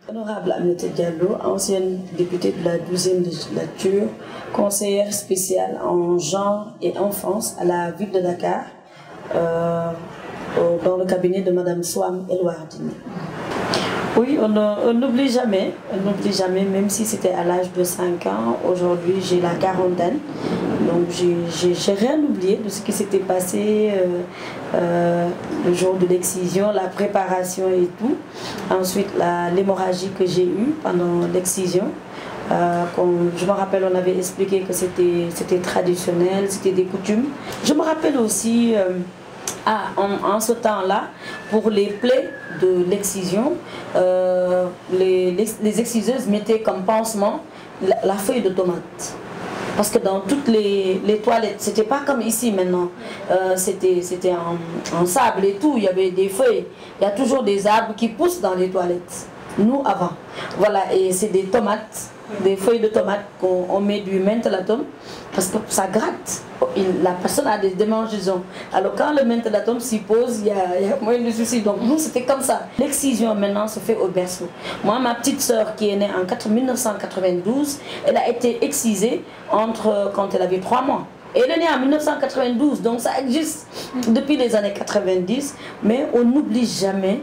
Honorable Aminata Diallo, ancienne députée de la 12e législature, conseillère spéciale en genre et enfance à la ville de Dakar, dans le cabinet de Madame Soham El-Wardini. Oui, on n'oublie jamais, même si c'était à l'âge de 5 ans, aujourd'hui j'ai la quarantaine, donc j'ai rien oublié de ce qui s'était passé le jour de l'excision, la préparation et tout. Ensuite, l'hémorragie que j'ai eue pendant l'excision. Je me rappelle, on avait expliqué que c'était traditionnel, c'était des coutumes. Je me rappelle aussi, en ce temps-là, pour les plaies de l'excision, les exciseuses mettaient comme pansement la feuille de tomate. Parce que dans toutes les toilettes, c'était pas comme ici maintenant, c'était en sable et tout, il y avait des feuilles. Il y a toujours des arbres qui poussent dans les toilettes, nous avant. Voilà, et c'est des tomates, des feuilles de tomates qu'on met du mentholatum, parce que ça gratte. La personne a des démangeaisons. Alors quand le mentholatum s'y pose, il y a moins de soucis. Donc nous, c'était comme ça. L'excision maintenant se fait au berceau. Moi, ma petite sœur qui est née en 1992, elle a été excisée quand elle avait 3 mois. Et elle est née en 1992, donc ça existe depuis les années 90, mais on n'oublie jamais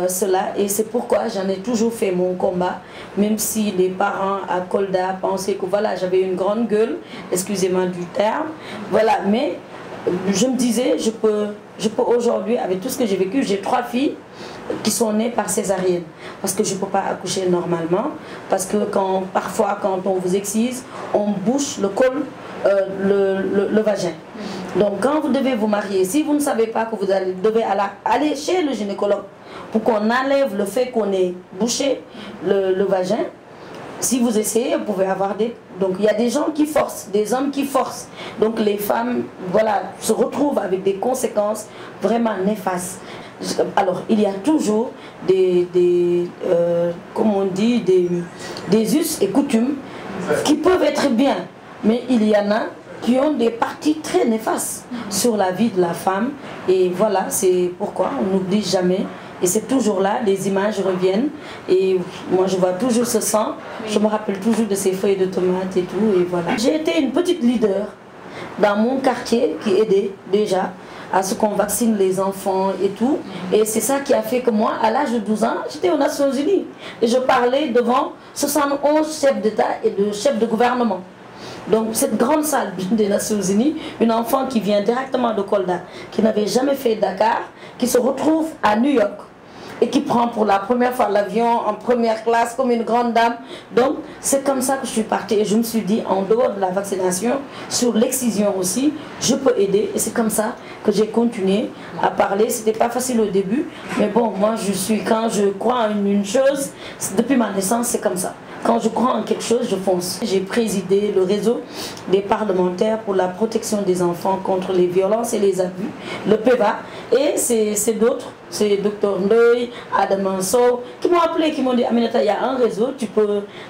cela, et c'est pourquoi j'en ai toujours fait mon combat, même si les parents à Kolda pensaient que voilà, j'avais une grande gueule, excusez-moi du terme, voilà, mais je me disais, je peux aujourd'hui, avec tout ce que j'ai vécu, j'ai 3 filles qui sont nées par césarienne, parce que je ne peux pas accoucher normalement, parce que parfois quand on vous excise, on bouche le col, le vagin. Donc quand vous devez vous marier, si vous ne savez pas que vous devez aller chez le gynécologue pour qu'on enlève le fait qu'on ait bouché le vagin, si vous essayez, vous pouvez avoir des... Donc il y a des gens qui forcent, des hommes qui forcent. Donc les femmes, voilà, se retrouvent avec des conséquences vraiment néfastes. Alors il y a toujours comme on dit, des us et coutumes qui peuvent être bien, mais il y en a qui ont des parties très néfastes sur la vie de la femme. Et voilà, c'est pourquoi on n'oublie jamais. Et c'est toujours là, les images reviennent. Et moi, je vois toujours ce sang. Je me rappelle toujours de ces feuilles de tomates et tout. Et voilà. J'ai été une petite leader dans mon quartier qui aidait déjà à ce qu'on vaccine les enfants et tout. Et c'est ça qui a fait que moi, à l'âge de 12 ans, j'étais aux Nations Unies. Et je parlais devant 71 chefs d'État et de chefs de gouvernement. Donc cette grande salle des Nations Unies, une enfant qui vient directement de Kolda, qui n'avait jamais fait Dakar, qui se retrouve à New York et qui prend pour la première fois l'avion en première classe comme une grande dame. Donc c'est comme ça que je suis partie et je me suis dit, en dehors de la vaccination, sur l'excision aussi, je peux aider. Et c'est comme ça que j'ai continué à parler. C'était pas facile au début, mais bon, moi quand je crois en une chose, depuis ma naissance, c'est comme ça. Quand je crois en quelque chose, je fonce. J'ai présidé le réseau des parlementaires pour la protection des enfants contre les violences et les abus, le PEVA, et c'est d'autres, c'est Dr Ndoye, Adam Manso, qui m'ont appelé, qui m'ont dit, Aminata, il y a un réseau,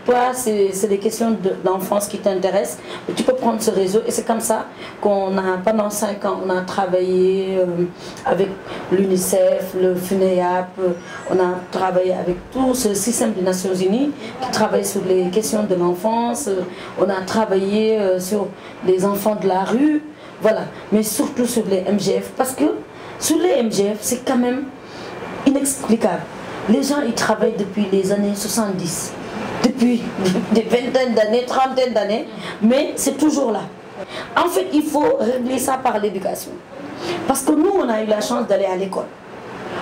toi c'est des questions d'enfance qui t'intéressent, tu peux prendre ce réseau. Et c'est comme ça qu'on a, pendant 5 ans, on a travaillé avec l'UNICEF, le FUNEAP, on a travaillé avec tout ce système des Nations Unies qui travaille sur les questions de l'enfance, on a travaillé sur les enfants de la rue, voilà, mais surtout sur les MGF, parce que sur les MGF, c'est quand même inexplicable. Les gens, ils travaillent depuis les années 70, depuis des vingtaines d'années, trentaines d'années, mais c'est toujours là. En fait, il faut régler ça par l'éducation. Parce que nous, on a eu la chance d'aller à l'école.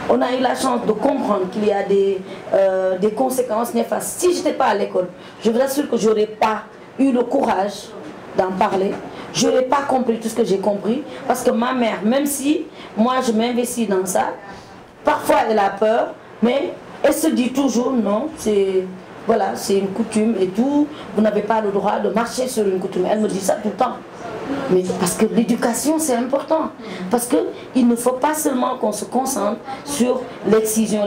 On a eu la chance de comprendre qu'il y a des conséquences néfastes. Si je n'étais pas à l'école, je vous assure que je n'aurais pas eu le courage d'en parler. Je n'aurais pas compris tout ce que j'ai compris. Parce que ma mère, même si moi je m'investis dans ça, parfois elle a peur, mais elle se dit toujours non, voilà, c'est une coutume et tout. Vous n'avez pas le droit de marcher sur une coutume. Elle me dit ça tout le temps. Mais parce que l'éducation c'est important, parce qu'il ne faut pas seulement qu'on se concentre sur l'excision,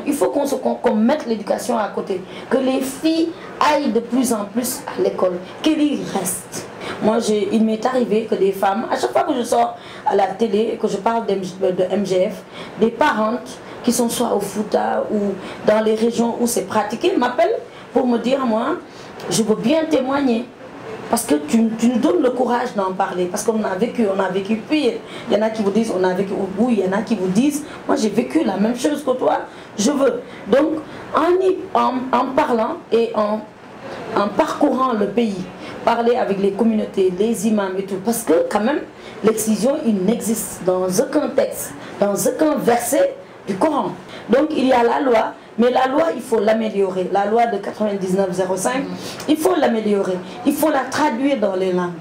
il faut qu'on mette l'éducation à côté, que les filles aillent de plus en plus à l'école, qu'elles y restent. Moi il m'est arrivé que des femmes, à chaque fois que je sors à la télé et que je parle de MGF, des parentes qui sont soit au Fouta ou dans les régions où c'est pratiqué, m'appellent pour me dire, moi, je veux bien témoigner. Parce que tu nous donnes le courage d'en parler. Parce qu'on a vécu pire. Il y en a qui vous disent, on a vécu au bout. Il y en a qui vous disent, moi j'ai vécu la même chose que toi, je veux. Donc, en parlant et en parcourant le pays, parler avec les communautés, les imams et tout. Parce que quand même, l'excision, il n'existe dans aucun texte, dans aucun verset du Coran. Donc, il y a la loi. Mais la loi, il faut l'améliorer. La loi de 99-05, il faut l'améliorer. Il faut la traduire dans les langues.